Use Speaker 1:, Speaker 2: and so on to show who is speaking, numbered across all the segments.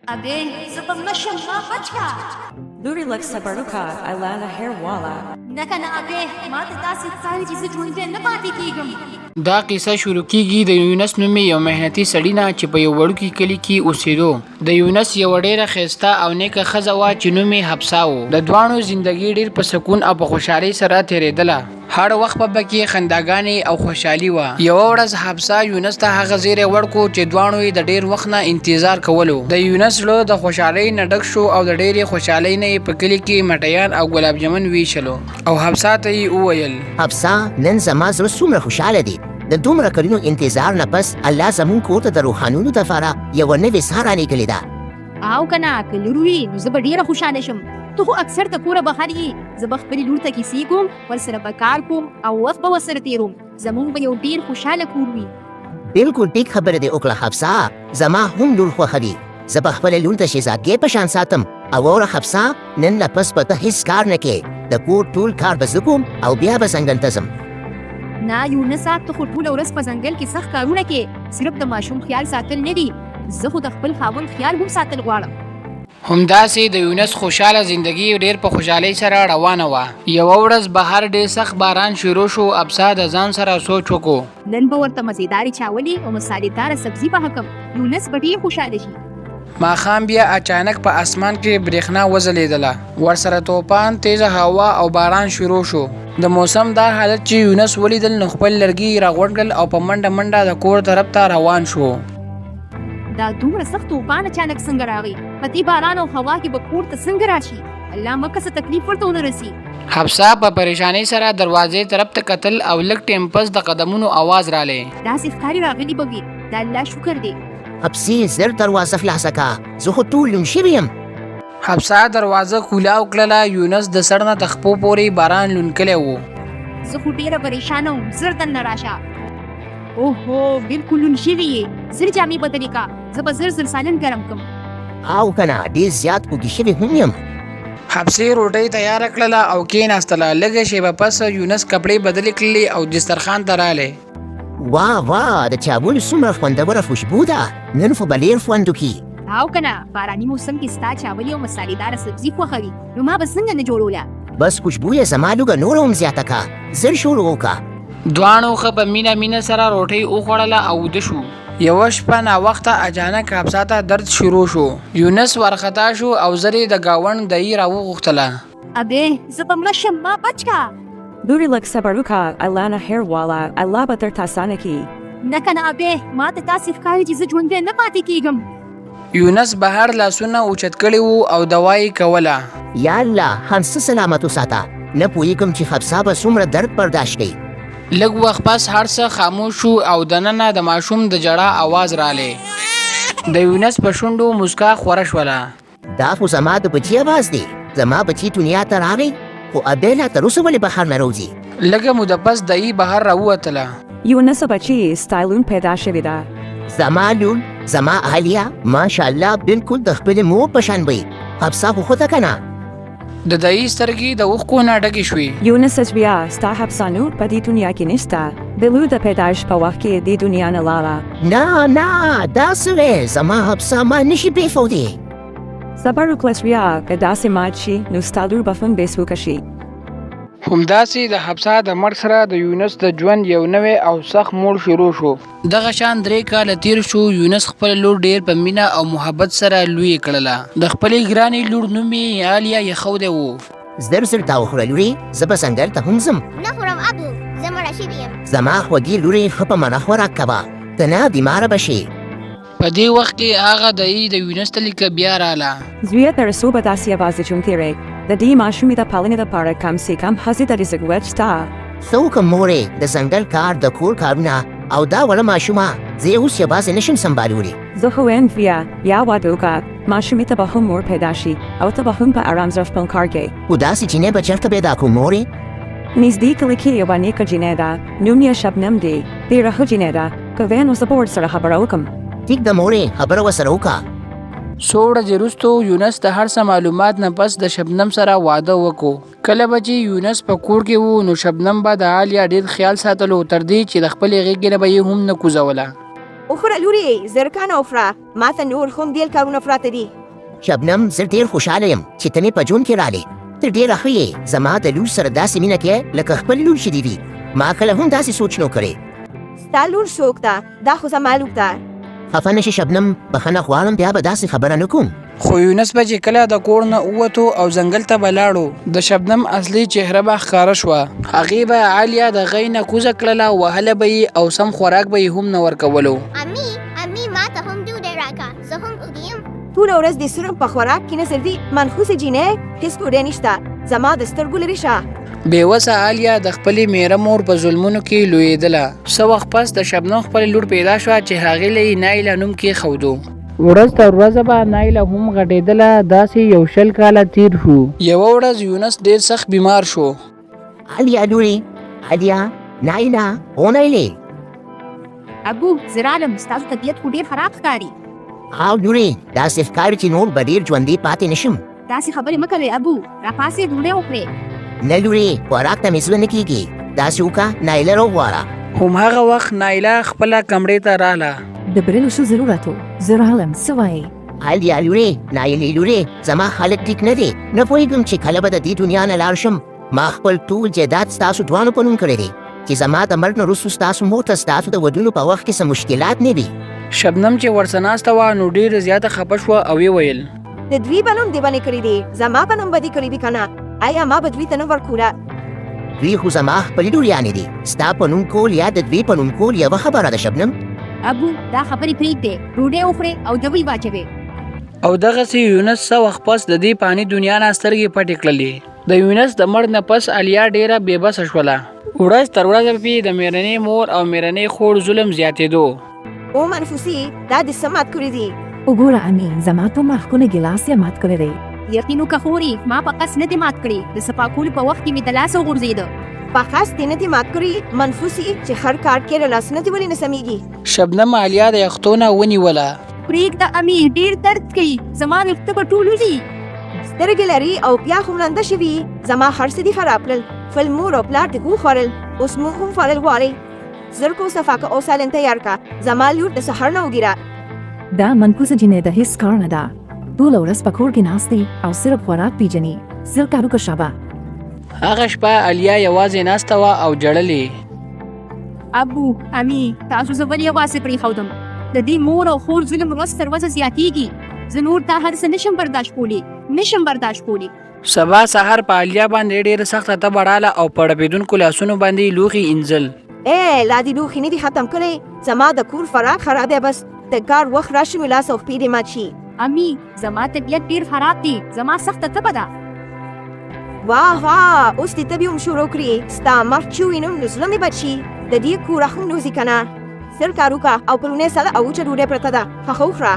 Speaker 1: ابي زه به مړه شم ما بچ کا.
Speaker 2: لورې لږ صبر وکړه الله هیر واله.
Speaker 1: نه کنه ابي ما ته داسې ښکاري چې زه ژوندی نه پاتې کېږم.
Speaker 3: دا قصه شروع کیږي د یونس نومي یو مهنتي سړي نه چې په یو وړوکي کلي کې اوسېدو. د یونس یو ډېره ښایسته او نیکه ښځه وه چې نوم یې حفصه و. د دواړو زندګي ډېر په سکون او په خوشحالۍ سره تېرېدله. هر وخت په کې خنداګانې او خوشحالي وه. یوه ورځ حفصه یونس ته هغه زیری ورکړو چې دواړو یې د ډېر وخت نه انتظار کولو. د یونس زړه د خوشحالۍ نه ډک شو او د ډېرې خوشحالۍ نه یې په کلي کې مټیان او ګلاب جمن ویشلو او حفصه ته یې وویل:
Speaker 4: حفصه، نن زما زړه څومره خوشحاله دی. د دومره کلونو انتظار نه پس الله زموږ کور ته د روحانونو دپاره یوه نوې سهار رانیږلې ده.
Speaker 1: او کنه که لور وي نو زه به ډېره خوشحاله شم. ته خو اکثر د کوره بهر یې. زه به خپلې لور ته کیسې کوم، ورسره به کار کوم او وخت به ورسره تېروم. زموږ به یو ډېر خوشحاله کور وي.
Speaker 4: بلکل ټیک خبره دې وکړه حفصه. زما هم لور خوښه دي. زه به خپلې لور د شهزادګۍ په شان ساتم. او واوره حفصه، نن نه پس به ته هېڅ کار نه کوې. د کور ټول کار به زه کوم او بیا به ځنګل ته ځم.
Speaker 1: نه یونسه، ته خو ټوله ورځ په ځنګل کې سخت کارونه کې. صرف د ماشوم خیال ساتل نه دي، زه خو د خپل خاوند خیال هم ساتل غواړم.
Speaker 3: همداسې د یونس خوشحاله زندگی ډېر په خوشحالۍ سره روانه وه. یوه ورځ بهر ډېر سخت باران شروع شو. ابسا د ځان سره سوچ وکړو:
Speaker 1: نن به ورته مزیدارې چاولې او مسالېداره سبزي پخه کړم. یونس به ډېر خوشحاله شي.
Speaker 3: ماښام بیا اچانک په اسمان کې برېښنا وځلېدله. ورسره توپان، تیزه هوا او باران شروع شو. د موسم دا حالت چې یونس ولیدل نو خپل لرګي راغونډ کړل او په منډه منډه د کور طرف ته روان شو.
Speaker 1: دا دومره سخت توپان اچانک څنګه راغی؟ په دې باران او هوا کې به کور ته څنګه راشي؟ الله مکه څه تکلیف ورته ونه رسي.
Speaker 3: حفصه په پریشانۍ سره دروازې طرف ته کتل او لږ ټیم پس د قدمونو آواز رالی.
Speaker 1: داسې ښکاري راغلي به وي. د الله شکر دی.
Speaker 4: حفصې، زر دروازه خلاصه کړه. زه خو ټول لوند شوی یم.
Speaker 3: حفصه دروازه کولاو کړله. یونس د سر نه د خپو پورې باران لوند کړی و.
Speaker 1: زه خو ډېره پریشانه وم. زر دننه راشه. اوهو، بلکل لوند شوي یې. زر جامې بدلې کړه. زه به زر سالن ګرم کړم.
Speaker 4: او کنه ډېر زیات وږي شوی هم یم.
Speaker 3: حفصې روټۍ تیاره کړله او کېناستله. لږه شیبه پس یونس کپړې بدلې کړلې او دسترخوان ته رالی.
Speaker 4: واه واه، د چاولو څومره خوندوره خوشبو ده. نن خو به ډېر خوند وکړي.
Speaker 1: او کنه باراني موسم کې ستا چاولې او مسالېداره سبزي خوښوي نو ما به څنګه نه جوړوله.
Speaker 4: بس خوشبو یې زما لږه نوره هم زیاته کړه. زر شروع وکړه.
Speaker 3: دواړو ښه په مینه سره روټۍ وخوړله او وده شو. یوه شپه ناوخته اچانک حفصه ته درد شروع شو. یونس ورخطا شو او زر یې د ګاونډ دایي راوغوښتله.
Speaker 1: ابې زه به مړه شم ما بچ کا.
Speaker 2: لورې لږ صبر وکړه الله هیر واله. الله به درته اسانه کړي.
Speaker 1: نه کنه ابې ما ته داسې ښکاري چې زه ژوندی نه پاتې کېږم.
Speaker 3: یونس بهر لاسونه اوچت کړي وو او دوا یې کوله.
Speaker 4: یا الله، هنسه سلامت وساته. نه پوهېږم چې حفصه به څومره درد برداشت کوي.
Speaker 3: لږ وخت پس هر څه خاموش شو او دننه د ماشوم د ژړا آواز رالی. د یونس په شونډو مسکا خوره شوله.
Speaker 4: دا خو زما د بچي آواز دی. زما بچي دنیا ته راغی، خو ابۍ لا تر اوسه ولې بهر نه راوځي؟
Speaker 3: لږه موده پس دایي بهر راووتله.
Speaker 2: یونس بچي ستا لون پیدا شوې ده.
Speaker 4: زما لور، زما اهلیه، ماشاءالله بلکل د خپلې مور په شان وي. حفصه خو ښه ده که نه؟
Speaker 3: د دایي سترګې د اوښکو نه ډکې شوې.
Speaker 2: یونس بیا ستا حفصه نور په دې دنیا کې نشته. د لور د پیدایش په وخت کې دې دنیا نه لاړه.
Speaker 4: نه نه، دا څه وی؟ زما حفصه ما نشي پرېښودی.
Speaker 2: صبر وکړه بیا که داسې مات شي نو ستا لور به هم بېسوکه شي.
Speaker 3: همداسې د حفصه د مرګ سره د یونس د ژوند یو نوی او سخت موړ شروع شو. دغه شان 3 کاله تیر شو. یونس خپل لور ډېر په مینه او محبت سره لوی کړله. د خپلې ګرانې لور نوم یې عالیه ایښودی و.
Speaker 4: زر تا وخوره لورې، زه به ځنګل ته هم ځم.
Speaker 5: نه خورم ابو، زه مړه شوې یم.
Speaker 4: زما خوږې لورې، ښه په منه خوراک کوه، ته نه بیماره به شې.
Speaker 3: په دې وخت کې هغه دایي د یونس ته لیکه بیا راله.
Speaker 2: زویه تر څو به داسې یوازې ژوند تېری. د دې ماشومې د پالنې لپاره کم سې کم هسې د رزق وچ شته.
Speaker 4: څه وکړم مورې؟ د ځنګل کار، د کور کارونه او دا وړه ماشومه. زه یې اوس یوازې نشم سمبالولی.
Speaker 2: زه خو وایم بیا واده وکړه. ماشومې ته به هم مور پیدا شي او ته به هم په ارام سره خپل کار کوې.
Speaker 4: خو داسې جینۍ به چېرته پیدا کړو مورې؟
Speaker 2: نږدې کلي کې یوه نیکه جینۍ ده. نوم یې شبنم دی. ډېره ښه جینۍ ده. که وی نو زه به ورسره خبره وکړم.
Speaker 4: ټیک ده مورې، خبره ورسره وکړه.
Speaker 3: څو ورځې وروستو یونس د هر څه معلومات نه پس د شبنم سره واده وکړو. کله به چې یونس په کور کې و نو شبنم به د عالیه ډېر خیال ساتلو، تر دې چې د خپلې غېږې نه به یې هم نه کوزوله.
Speaker 6: اخرى لوري زرکان اوفرا ما ته نور هم دیل کارونه پراته دي.
Speaker 4: شبنم زه ډېر خوشحاله یم چې ته مې په ژوند کې رالې. ته ډېره ښه یې. زما د لور سره داسې مینه کې لکه خپل لور چې دې وي. ما کله هم داسې سوچ نه کړی.
Speaker 6: ستا لور څوک ده؟ دا خو زما لور ده.
Speaker 4: خفه نه شې شبنم، بښنه غواړم بیا به داسې خبره نه کوم.
Speaker 3: خو یونس به چې کله د کور نه ووتو او ځنګل ته به لاړو، د شبنم اصلي چهره به ښکاره شوه. هغې به عالیا د غی نه کوزه کړله، وهله به یې او سم خوراک به یې هم نه ورکولو.
Speaker 5: امي ما ته هم ډوډۍ راکړه، زه هم وږی یم.
Speaker 6: ټوله ورځ د سرم په خوراک کې نظر دي. منحوسه جینۍ هېڅ ډوډۍ نشته. زما د سترګو لرې شه.
Speaker 3: بېوسه عالیا د خپلې میره مور په ظلمونو کې لویېدله. څه وخت پس د شبنم خپلې لور پیدا شوه چې هغې له یې نایله نوم کېښودو. ورځ تر ورځه به نایله هم غټېدله. داسې یو 20 کاله تیر شو. یوه ورځ یونس ډېر سخت بیمار شو.
Speaker 4: عالیا لورې، عالیا، نایله، او نایلې.
Speaker 1: ابو زه رالم، ستاسو طبیعت خو ډېر خراب ښکاري.
Speaker 4: او لورې، داسې ښکاري چې نور به ډېر ژوندی پاتې نه شم.
Speaker 1: داسې خبرې مه کوئ ابو، راپاڅئ ډوډۍ وخورئ.
Speaker 4: نه لورې، خوراک ته مې زړه نه کېږي. داسې وکړه نایله راوغواړه.
Speaker 3: همهغه وخت نایله خپله کمرې ته راله.
Speaker 2: د برلو شو ضرورتو زه رالم څه وایې؟
Speaker 4: عالیا لورې، نایلې لورې، زما حالت ټیک نه دی. نه پوهېږم چې کله به د دې دنیا نه لاړ شم. ما خپل ټول جایداد ستاسو دواړو په نوم کړی دی چې زما د مرګ نه وروسته ستاسو مور ته ستاسو د ودونو په وخت کې څه مشکلات نه وي.
Speaker 3: شبنم چې ورڅه ناسته وه نو ډېره زیاته خفه شوه او ویې ویل
Speaker 6: د دوی به نوم دې باندې کړی دی. زما به نوم به دې کړی وي که نه؟ آیا ما به دوی ته نه ورکوله؟
Speaker 4: دوی خو زما خپلې لوریانې دي. ستا په نوم کول یا د دوی په نوم کول یوه خبره ده شبنم.
Speaker 1: ابو دا خبرې پرېږدې، ډوډۍ وخورئ او دوی واچوئ.
Speaker 3: او دغسې یونس څه وخت پس د دې فاني دنیا نه سترګې پټې کړلې. د یونس د مړ نه پس عالیا ډېره بېبسه شوله. ورځ تر ورځه پې د میرنۍ مور او میرنۍ خور ظلم زیاتېدو.
Speaker 6: او منفوسي دا دې څه مات کړي دي؟
Speaker 2: وګوره امین زما تو مخکونه ګیلاس یې مات کړی دی.
Speaker 1: یقین وکړه خورې، ما په قصد نه دی مات کړی. د صفا کولو په وخت کې مې د لاسه وغورځېده.
Speaker 6: په خاص دې نه دي مات کړي منفوسي چې هر کار کې له لاسه نه دي ولې نه سمیږي؟
Speaker 3: شبنم عالیا د یختو نه ونیوله.
Speaker 1: پرېږده امي، ډېر درد کوي. زما ویښته به ټول وځي.
Speaker 6: سترګې لري او بیا خو مړنده شوي. زما هر څه دي خراب کړل. خپل مور او پلار دې وخوړل، اوس موږ هم خوړل غواړئ. زر کو صفا که او سالن تیار کا. زما لور د سحر نه وګیره.
Speaker 2: دا منکوسه جینۍ د هیڅ کار نه ده. ټوله ورځ په کور کې ناست دی او صرف خوراک پیژني. زر کار وکړه شابه.
Speaker 3: هغه شپه عالیا یوازې ناسته وه او ژړلې.
Speaker 1: ابو، امي، تاسو زه ولې یوازې پرېښودم؟ د دې مور او خور ظلم ورځ تر ورځه زیاتېږي. زه نور دا هر څه نشم برداشت کولی.
Speaker 3: سبا سهار په عالیا باندې ډېره سخته تبه راله او په ړپېدونکو لاسونو باندې لوښي انځل.
Speaker 6: لا دې لوښي نه دي ختم کړی. زما د کور خوراک خراب دی. بس د کار وخت راشي مې لاس او پښې دې مات شي.
Speaker 1: امي، زما طبیعت ډېر خراب دی. زما سخته تبه ده.
Speaker 6: واه اوس دې تبې هم شروع کړي. ستا مرګ چې ووینم نو زړه مې بد شي. د دې کوره هم نوځي که نه؟ زر کار وکړه او پرونی ساده او وچه ډوډۍ پرته ده. ښه وخوره.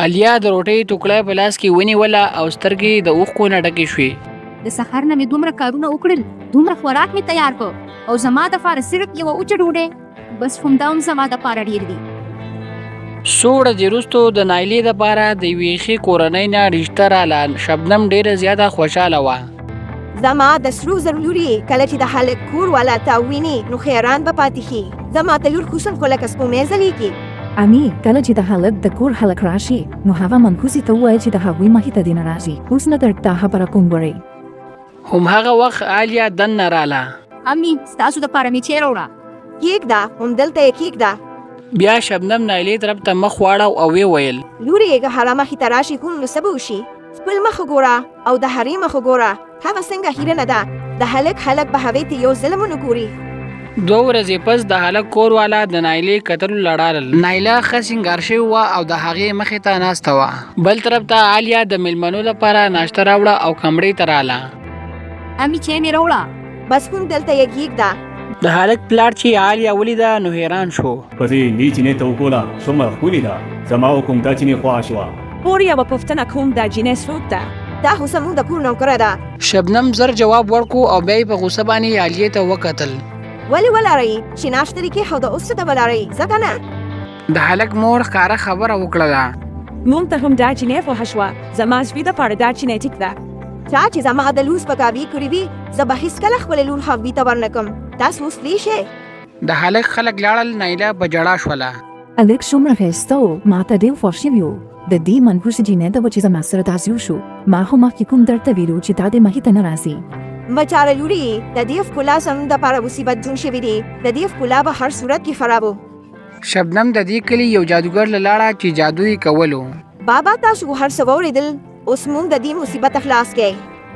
Speaker 3: عالیا د روټۍ ټوکړه په لاس کې ونیوله او سترګې د اوښکو نه ډکې شوې.
Speaker 1: د سهار نه مې دومره کارونه وکړل، دومره خوراک مې تیار کړ او زما دپاره صرف یوه وچه ډوډۍ. بس همدا هم زما دپاره ډېر دي.
Speaker 3: څو ورځې وروستو د نایلې دپاره د یوې ښې کورنۍ نه رشته راله. شبنم ډېره زیاته خوشحاله وه.
Speaker 6: زما د سرو زرو لورې کله چې د هلک کور والا تا وویني نو حیران به پاتې شي. زما د لور حسن خو لکه سپومې ځلېږي.
Speaker 2: امي کله چې د هلک د کور هلک راشي نو هغه منکوسي ته ووایه چې د هغوی مخې ته دې نه راځي. اوس نه درته خبره کوم ګورئ.
Speaker 3: همهغه وخت عالیا دننه راله.
Speaker 1: امي، ستاسو دپاره مې چای راوړه.
Speaker 6: کېږده همدلته یې کېږده.
Speaker 3: بیا شبنم نایلې طرف ته مخ واړو او ویې ویل
Speaker 6: لورې که هغه مخې ته راشي کوم نو څه به وشي؟ خپل مخ وګوره او د هغې مخ وګوره. هغه څنګه هیره نه ده. د هلک به هغې ته یو ظلم ونه ګوري.
Speaker 3: 2 ورځې پس د هلک کور والا د نایلې کتلو لړارل. نایله ښه سینګار شوې وه او د هغې مخې ته ناسته وه. بل طرف ته عالیا د میلمنو لپاره ناشته راوړه او کمرې ته راله.
Speaker 1: امي چای مې راوړه.
Speaker 6: بس کوم دلته یې کېږده.
Speaker 3: د هلک پلار چې عالیا ولیده نو حیران شو.
Speaker 7: پسې دې چینې ته وګوره څومره ښکلې ده. زما حکم دا چینې خوښه شوه.
Speaker 2: اور یوه پوښتنه کوم دا جینۍ څوک ده؟
Speaker 6: دا خو زموږ د کور نوکره ده.
Speaker 3: شبنم زر جواب ورکړو او بیا یې په غوسه باندې عالیې ته وکتل.
Speaker 6: ولې ولرئ چې ناشته دې کېښوده اوس څه ته ولرئ ځکه نه؟
Speaker 3: د هلک مور ښکاره خبره وکړله.
Speaker 2: مونږ ته هم دا چینۍ خوښه شوه. زما زوی دپاره دا چینۍ ټیک ده.
Speaker 6: چا چې زما د لور سپکاوي کړې وي زه به هېڅکله خپلې لور حقوي ته ورنکم. تاسو اوس پلی شئ.
Speaker 3: د هلک خلک لاړل. نایله په ژړا شوله.
Speaker 2: الک څومره ښایسته و، ما ته ډېر خوښ شوي و. د دې منحوسې جینۍ ته و چې زما سره داسې وشو. ما خو مخکې کوم درته ویلي و چې دا دې مخې ته نه راځي.
Speaker 6: بچاره لورې، د دې ښکلا سم دپاره مصیبت جون شوی دی. د دې ښکلا به هر صورت کې خراب و.
Speaker 3: شبنم د دې کلي یو جادوګر له لاړه چې جادو یې کولو.
Speaker 6: بابا تاسو هر څه واورېدل، اوس موږ د دې مصیبت خلاص کړئ.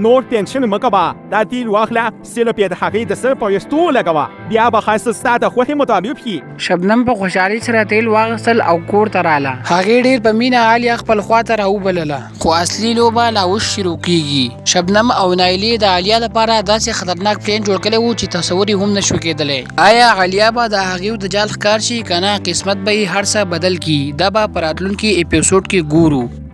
Speaker 8: نور ټینشن مه کوه، دا تیل واخله، صرف یې د هغې د سر په ویښتو لګوه، بیا به ښایسته ستا د خوښې مطابق شي.
Speaker 3: شبنم په خوشحالۍ سره تیل واغوستل او کور ته راله. هغې ډېر په مینه عالیه خپل خوا ته راوبلله، خو اصلي لوبه لا اوس شروع کیږي. شبنم او نایلې د عالیه لپاره داسې خطرناک پلان جوړ کړی و چې تصور یې هم نشو کېدلی. آیا عالیه به د هغې د جال ښکار شي که نه؟ قسمت به یې هر څه بدل کړي. دا به په راتلونکي اپیسوډ کې ګورو.